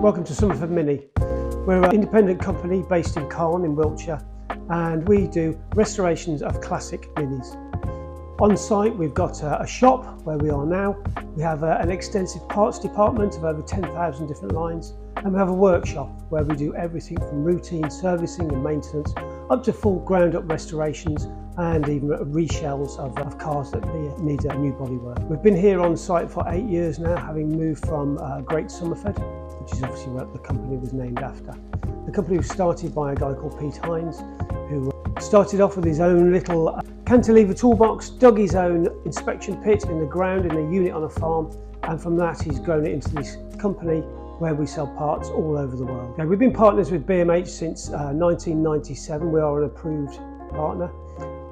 Welcome to Somerford Mini. We're an independent company based in Carn in Wiltshire, and we do restorations of classic minis. On site we've got a shop where we are now. We have an extensive parts department of over 10,000 different lines, and we have a workshop where we do everything from routine servicing and maintenance up to full ground up restorations and even reshells of cars that need a new bodywork. We've been here on site for 8 years now, having moved from Great Somerford, which is obviously what the company was named after. The company was started by a guy called Pete Hines, who started off with his own little cantilever toolbox, dug his own inspection pit in the ground in a unit on a farm, and from that he's grown it into this company where we sell parts all over the world. Now, we've been partners with BMH since 1997. We are an approved partner.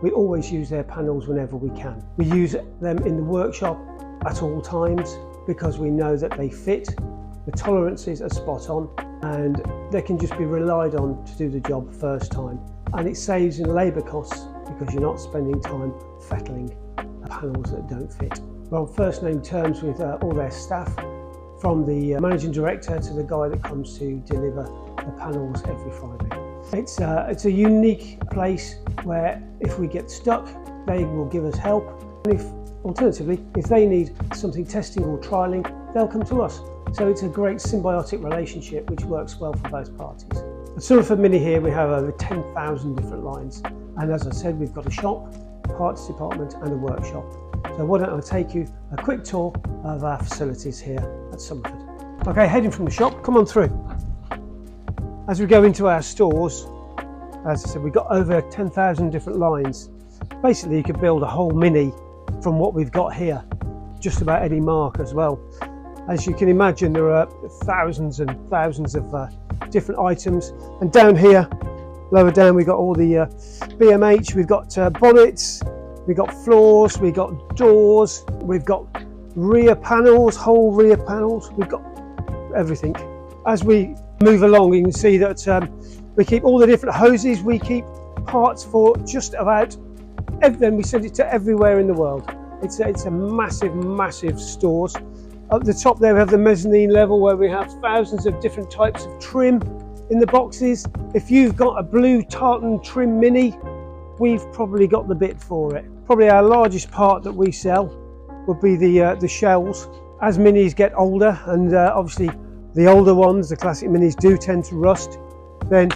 We always use their panels whenever we can. We use them in the workshop at all times because we know that they fit, the tolerances are spot on, and they can just be relied on to do the job first time. And it saves in labour costs because you're not spending time fettling panels that don't fit. We're on first name terms with all their staff, from the managing director to the guy that comes to deliver the panels every Friday. It's a unique place where if we get stuck, they will give us help. And alternatively, if they need something testing or trialling, they'll come to us. So it's a great symbiotic relationship which works well for both parties. At Somerford Mini here we have over 10,000 different lines, and as I said, we've got a shop, parts department and a workshop. So why don't I take you a quick tour of our facilities here at Somerford. Okay, heading from the shop, come on through. As we go into our stores, as I said, we've got over 10,000 different lines. Basically you could build a whole Mini from what we've got here, just about any mark as well. As you can imagine, there are thousands and thousands of different items, and down here, lower down, we've got all the BMH, we've got bonnets, we've got floors, we've got doors, we've got rear panels, whole rear panels, we've got everything. As we move along, you can see that we keep all the different hoses, we keep parts for just about everything. We send it to everywhere in the world. It's a massive, massive stores. Up the top there we have the mezzanine level where we have thousands of different types of trim in the boxes. If you've got a blue tartan trim Mini, we've probably got the bit for it. Probably our largest part that we sell would be the shells. As Minis get older, and obviously the older ones, the classic Minis, do tend to rust, then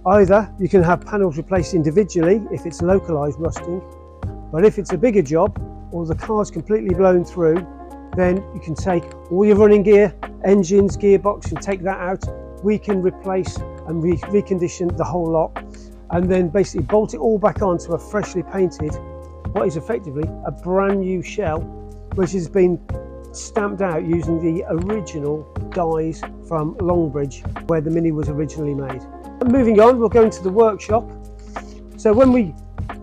either you can have panels replaced individually if it's localized rusting, but if it's a bigger job or the car's completely blown through, then you can take all your running gear, engines, gearbox, and take that out. We can replace and recondition the whole lot, and then basically bolt it all back onto a freshly painted, what is effectively a brand new shell, which has been stamped out using the original dies from Longbridge, where the Mini was originally made. Moving on, we'll go into the workshop. So when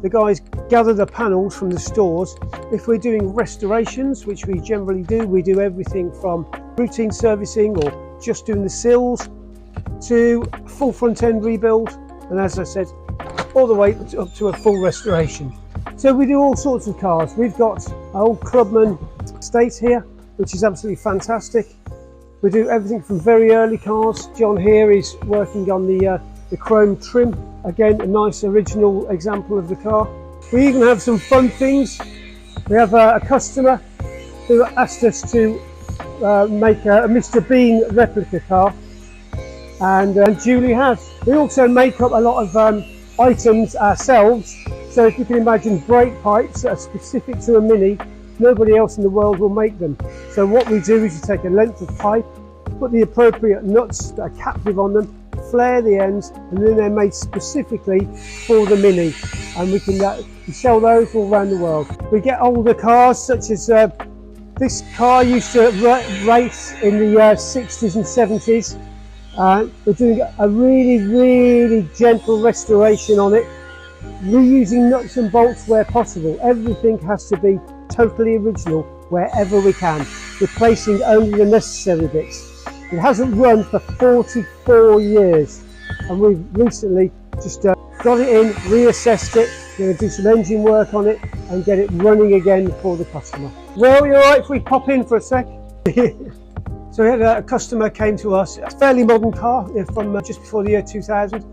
the guys gather the panels from the stores, if we're doing restorations, which we generally do, we do everything from routine servicing or just doing the sills to full front end rebuild, and as I said, all the way up to a full restoration. So we do all sorts of cars. We've got our old Clubman estate here, which is absolutely fantastic. We do everything from very early cars. John here is working on the chrome trim. Again, a nice original example of the car. We even have some fun things. We have a customer who asked us to make a Mr. Bean replica car, and Julie has. We also make up a lot of items ourselves. So if you can imagine brake pipes that are specific to a Mini, nobody else in the world will make them. So what we do is you take a length of pipe, put the appropriate nuts that are captive on them, flare the ends, and then they're made specifically for the Mini, and we can sell those all around the world. We get older cars, such as this car used to race in the 60s and 70s. We're doing a really, really gentle restoration on it, reusing nuts and bolts where possible. Everything has to be totally original wherever we can, replacing only the necessary bits. It hasn't run for 44 years, and we've recently just got it in, reassessed it. We're going to do some engine work on it and get it running again for the customer. Well, you're all right if we pop in for a sec? So we had a customer came to us, a fairly modern car from just before the year 2000,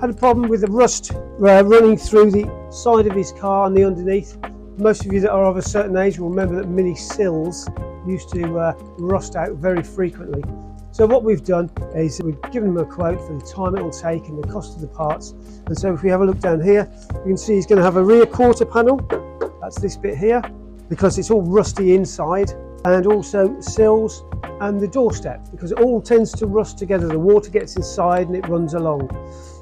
had a problem with the rust running through the side of his car and the underneath. Most of you that are of a certain age will remember that Mini sills used to rust out very frequently. So what we've done is we've given him a quote for the time it will take and the cost of the parts. And so if we have a look down here, you can see he's going to have a rear quarter panel. That's this bit here, because it's all rusty inside, and also sills and the doorstep, because it all tends to rust together. The water gets inside and it runs along.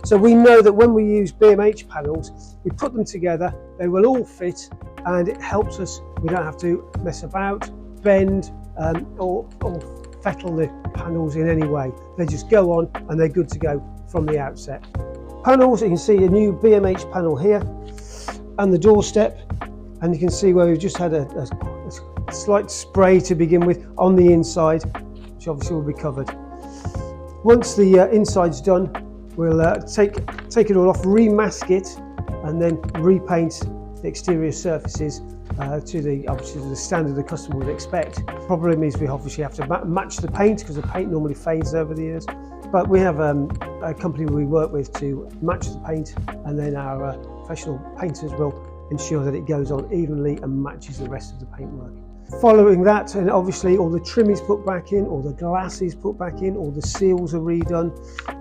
So we know that when we use BMH panels, we put them together, they will all fit, and it helps us. We don't have to mess about, bend or fettle the panels in any way. They just go on and they're good to go from the outset. Panels, you can see a new BMH panel here and the doorstep, and you can see where we've just had a slight spray to begin with on the inside, which obviously will be covered. Once the inside's done, we'll take it all off, remask it, and then repaint the exterior surfaces to the standard the customer would expect. Problem is we obviously have to match the paint, because the paint normally fades over the years. But we have a company we work with to match the paint, and then our professional painters will ensure that it goes on evenly and matches the rest of the paintwork. Following that, and obviously all the trim is put back in, all the glass is put back in, all the seals are redone,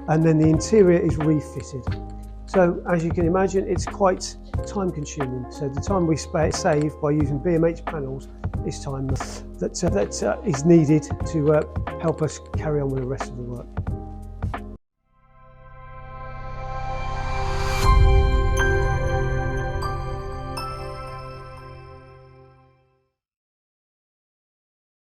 and then the interior is refitted. So as you can imagine, it's quite time consuming. So the time we save by using BMH panels is time that is needed to help us carry on with the rest of the work.